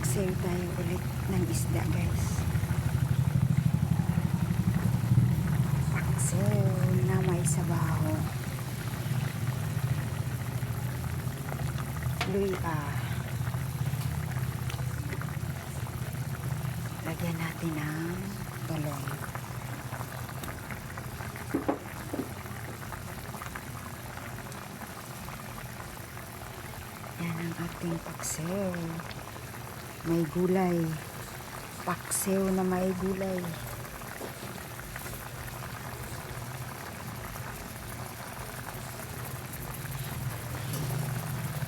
Paksiw tayo ulit ng isda, guys. Paksiw na may sabaw. Luya. Lagyan natin ng talong. Yan ang ating paksiw. May gulay. Paksiw na may gulay.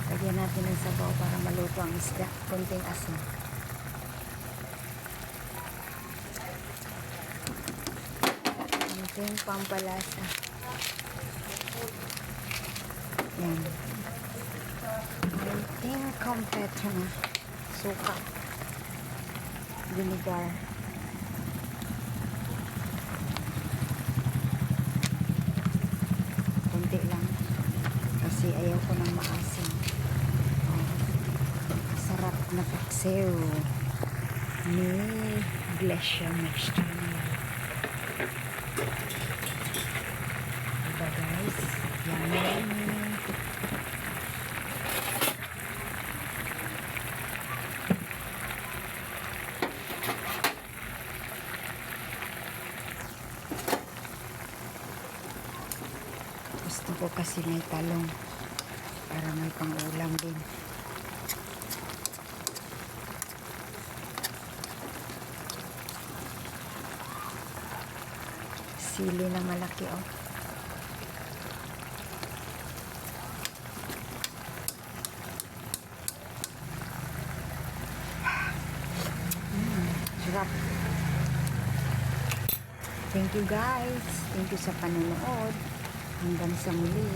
Lagyan natin ng sabaw para maluto ang isda. Konting asin. Konting pampalasa. Yan. Konting kompleto na. Suka. Vinegar. Konti lang. Kasi ayaw ko ng maasim. Sarap na paksiw ni Iglesia Mexicana. Diba guys? Yummy! Gusto ko kasi may talong para may pang-ulam din. Sili na malaki, oh. Sarap. Thank you guys. Thank you sa panonood. Hanggang sa muli.